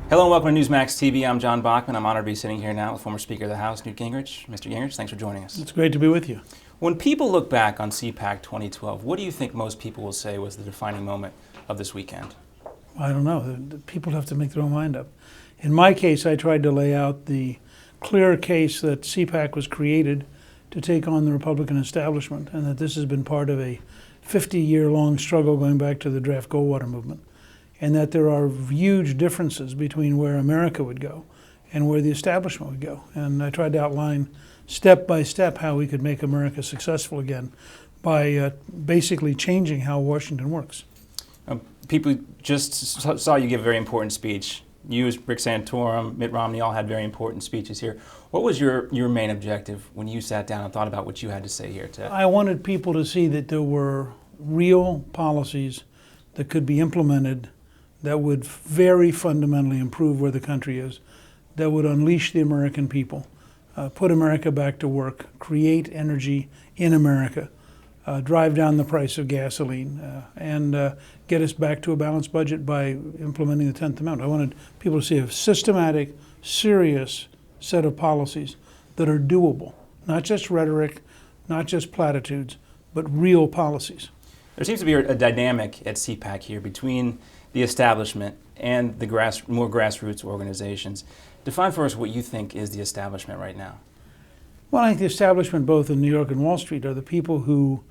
Hello and welcome to Newsmax TV. I'm John Bachman. I'm honored to be sitting here now with former Speaker of the House, Newt Gingrich. Mr. Gingrich, thanks for joining us. It's great to be with you. When people look back on CPAC 2012, what do you think most people will say was the defining moment of this weekend? I don't know. The people have to make their own mind up. In my case, I tried to lay out the clear case that CPAC was created to take on the Republican establishment, and that this has been part of a 50-year-long struggle going back to the draft Goldwater movement, and that there are huge differences between where America would go and where the establishment would go. And I tried to outline step by step how we could make America successful again by basically changing how Washington works. People just saw you give a very important speech. You, Rick Santorum, Mitt Romney all had very important speeches here. What was your main objective when you sat down and thought about what you had to say here today? I wanted people to see that there were real policies that could be implemented that would very fundamentally improve where the country is, that would unleash the American people, put America back to work, create energy in America, drive down the price of gasoline, and get us back to a balanced budget by implementing the 10th Amendment. I wanted people to see a systematic, serious set of policies that are doable, not just rhetoric, not just platitudes, but real policies. There seems to be a dynamic at CPAC here between the establishment and the more grassroots organizations. Define for us what you think is the establishment right now. Well, I think the establishment, both in New York and Wall Street, are the people who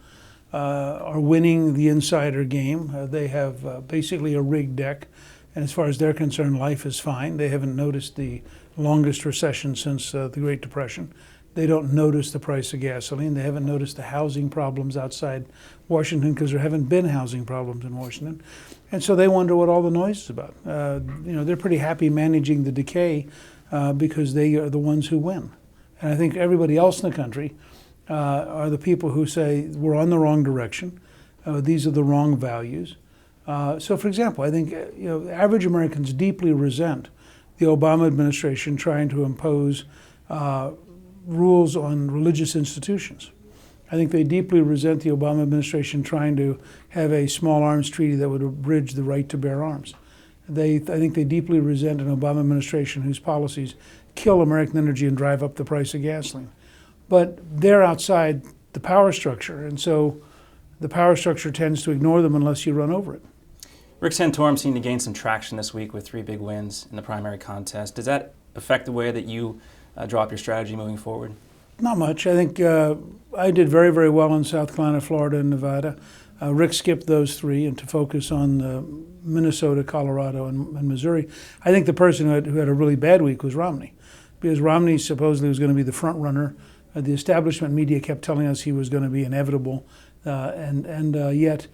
are winning the insider game. They have basically a rigged deck, and as far as they're concerned, life is fine. They haven't noticed the longest recession since the Great Depression. They don't notice the price of gasoline. They haven't noticed the housing problems outside Washington because there haven't been housing problems in Washington. And so they wonder what all the noise is about. They're pretty happy managing the decay because they are the ones who win. And I think everybody else in the country are the people who say we're on the wrong direction. These are the wrong values. So, for example, I think average Americans deeply resent the Obama administration trying to impose rules on religious institutions. I think they deeply resent the Obama administration trying to have a small arms treaty that would abridge the right to bear arms. I think they deeply resent an Obama administration whose policies kill American energy and drive up the price of gasoline. But they're outside the power structure, and so the power structure tends to ignore them unless you run over it. Rick Santorum seemed to gain some traction this week with 3 big wins in the primary contest. Does that affect the way that you draw up your strategy moving forward? Not much. I think I did very, very well in South Carolina, Florida, and Nevada. Rick skipped those 3 and to focus on Minnesota, Colorado, and Missouri. I think the person who had a really bad week was Romney, because Romney supposedly was going to be the front runner. The establishment media kept telling us he was going to be inevitable, and yet,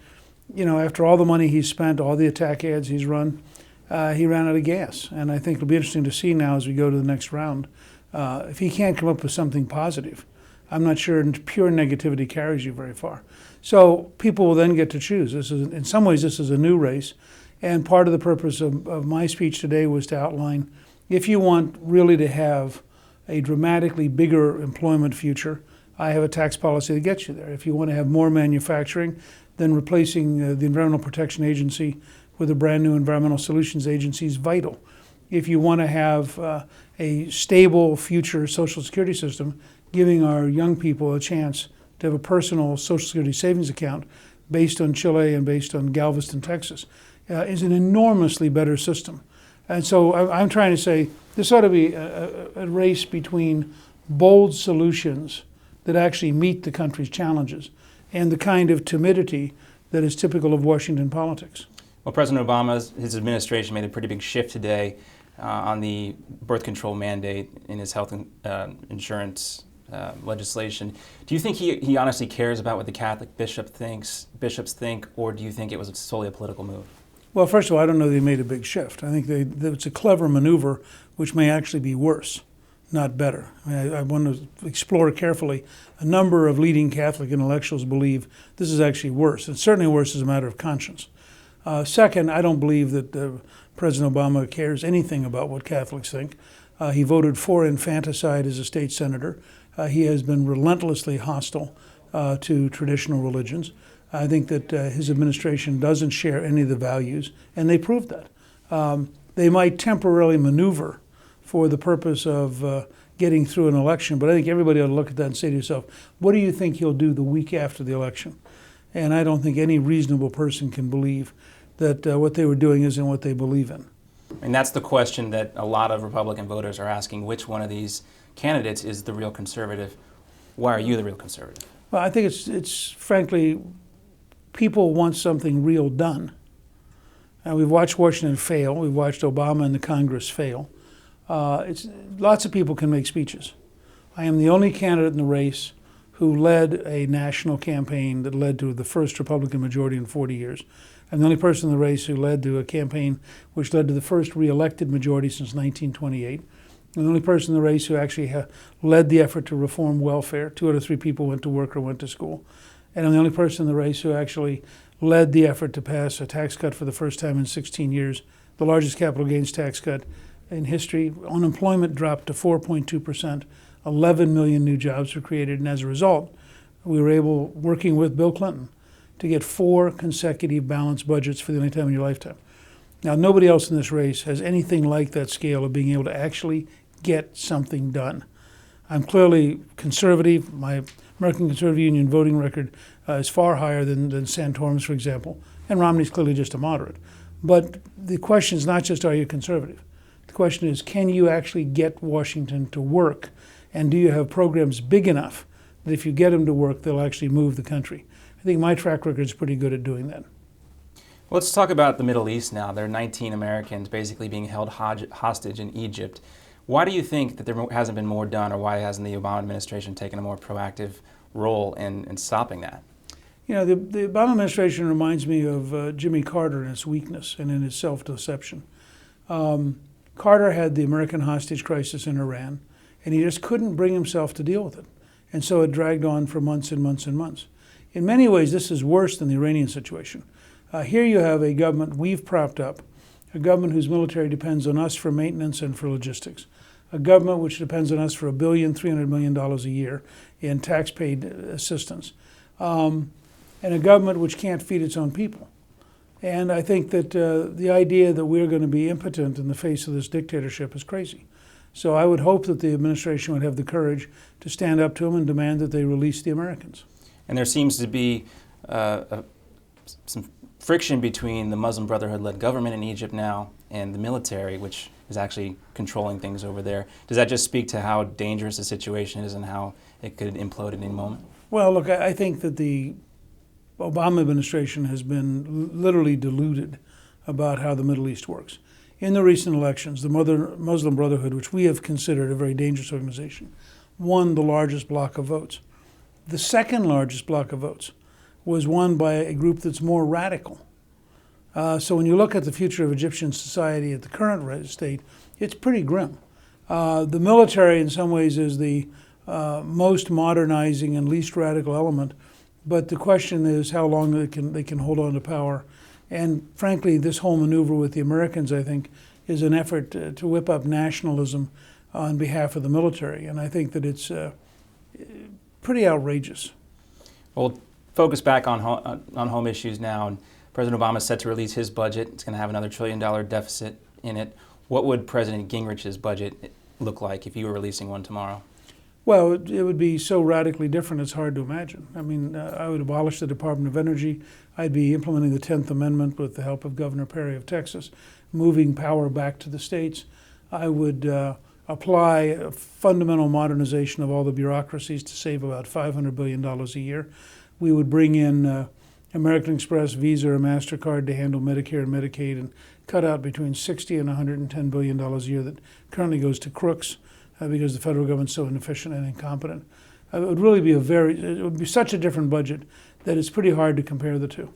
after all the money he's spent, all the attack ads he's run, he ran out of gas. And I think it'll be interesting to see now as we go to the next round. If he can't come up with something positive, I'm not sure pure negativity carries you very far. So people will then get to choose. In some ways, this is a new race. And part of the purpose of my speech today was to outline, if you want really to have a dramatically bigger employment future, I have a tax policy that gets you there. If you want to have more manufacturing, then replacing the Environmental Protection Agency with a brand new Environmental Solutions Agency is vital. If you want to have a stable future Social Security system, giving our young people a chance to have a personal Social Security savings account based on Chile and based on Galveston, Texas, is an enormously better system. And so I'm trying to say this ought to be a race between bold solutions that actually meet the country's challenges and the kind of timidity that is typical of Washington politics. Well, President Obama, his administration made a pretty big shift today on the birth control mandate in his health insurance legislation. Do you think he honestly cares about what the Catholic bishops think, or do you think it was solely a political move? Well, first of all, I don't know they made a big shift. I think it's a clever maneuver, which may actually be worse, not better. I want to explore carefully. A number of leading Catholic intellectuals believe this is actually worse. It's certainly worse as a matter of conscience. Second, I don't believe that President Obama cares anything about what Catholics think. He voted for infanticide as a state senator. He has been relentlessly hostile to traditional religions. I think that his administration doesn't share any of the values, and they proved that. They might temporarily maneuver for the purpose of getting through an election, but I think everybody ought to look at that and say to yourself, what do you think he'll do the week after the election? And I don't think any reasonable person can believe that what they were doing isn't what they believe in. And that's the question that a lot of Republican voters are asking. Which one of these candidates is the real conservative? Why are you the real conservative? Well, I think it's frankly, people want something real done. We've watched Washington fail. We've watched Obama and the Congress fail. Lots of people can make speeches. I am the only candidate in the race who led a national campaign that led to the first Republican majority in 40 years. I'm the only person in the race who led to a campaign which led to the first re-elected majority since 1928. I'm the only person in the race who actually led the effort to reform welfare. 2 out of 3 people went to work or went to school. And I'm the only person in the race who actually led the effort to pass a tax cut for the first time in 16 years, the largest capital gains tax cut in history. Unemployment dropped to 4.2%. 11 million new jobs were created. And as a result, we were able, working with Bill Clinton, to get 4 consecutive balanced budgets for the only time in your lifetime. Now, nobody else in this race has anything like that scale of being able to actually get something done. I'm clearly conservative. My American Conservative Union voting record is far higher than Santorum's, for example, and Romney's clearly just a moderate. But the question is not just, are you conservative? The question is, can you actually get Washington to work? And do you have programs big enough that if you get them to work, they'll actually move the country? I think my track record is pretty good at doing that. Well, let's talk about the Middle East now. There are 19 Americans basically being held hostage in Egypt. Why do you think that there hasn't been more done, or why hasn't the Obama administration taken a more proactive role in stopping that? You know, the Obama administration reminds me of Jimmy Carter in its weakness and in its self-deception. Carter had the American hostage crisis in Iran, and he just couldn't bring himself to deal with it. And so it dragged on for months and months and months. In many ways, this is worse than the Iranian situation. Here you have a government we've propped up, a government whose military depends on us for maintenance and for logistics, a government which depends on us for $1.3 billion a year in tax-paid assistance, and a government which can't feed its own people. And I think that the idea that we're going to be impotent in the face of this dictatorship is crazy. So I would hope that the administration would have the courage to stand up to them and demand that they release the Americans. And there seems to be some friction between the Muslim Brotherhood-led government in Egypt now and the military, which is actually controlling things over there. Does that just speak to how dangerous the situation is and how it could implode at any moment? Well, look, I think that the Obama administration has been literally deluded about how the Middle East works. In the recent elections, the Muslim Brotherhood, which we have considered a very dangerous organization, won the largest block of votes. The second largest block of votes was won by a group that's more radical. So when you look at the future of Egyptian society at the current state, it's pretty grim. The military in some ways is the most modernizing and least radical element, but the question is how long they can hold on to power. And frankly, this whole maneuver with the Americans, I think, is an effort to whip up nationalism on behalf of the military. And I think that it's pretty outrageous. Well, focus back on home issues now. And President Obama is set to release his budget. It's going to have another $1 trillion deficit in it. What would President Gingrich's budget look like if you were releasing one tomorrow? Well, it would be so radically different, it's hard to imagine. I mean, I would abolish the Department of Energy. I'd be implementing the 10th Amendment with the help of Governor Perry of Texas, moving power back to the states. I would apply a fundamental modernization of all the bureaucracies to save about $500 billion a year. We would bring in American Express, Visa, or MasterCard to handle Medicare and Medicaid and cut out between $60 and $110 billion a year that currently goes to crooks because the federal government's so inefficient and incompetent. It would really be it would be such a different budget that it's pretty hard to compare the two.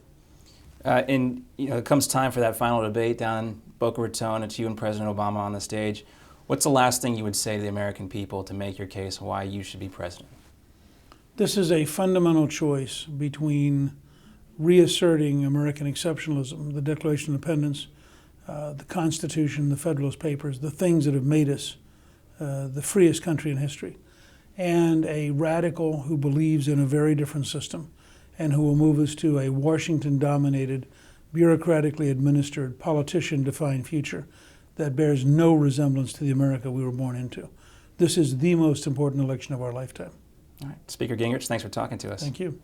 And it comes time for that final debate down in Boca Raton. It's you and President Obama on the stage. What's the last thing you would say to the American people to make your case why you should be president? This is a fundamental choice between reasserting American exceptionalism, the Declaration of Independence, the Constitution, the Federalist Papers, the things that have made us the freest country in history, and a radical who believes in a very different system and who will move us to a Washington-dominated, bureaucratically administered, politician-defined future that bears no resemblance to the America we were born into. This is the most important election of our lifetime. All right. Speaker Gingrich, thanks for talking to us. Thank you.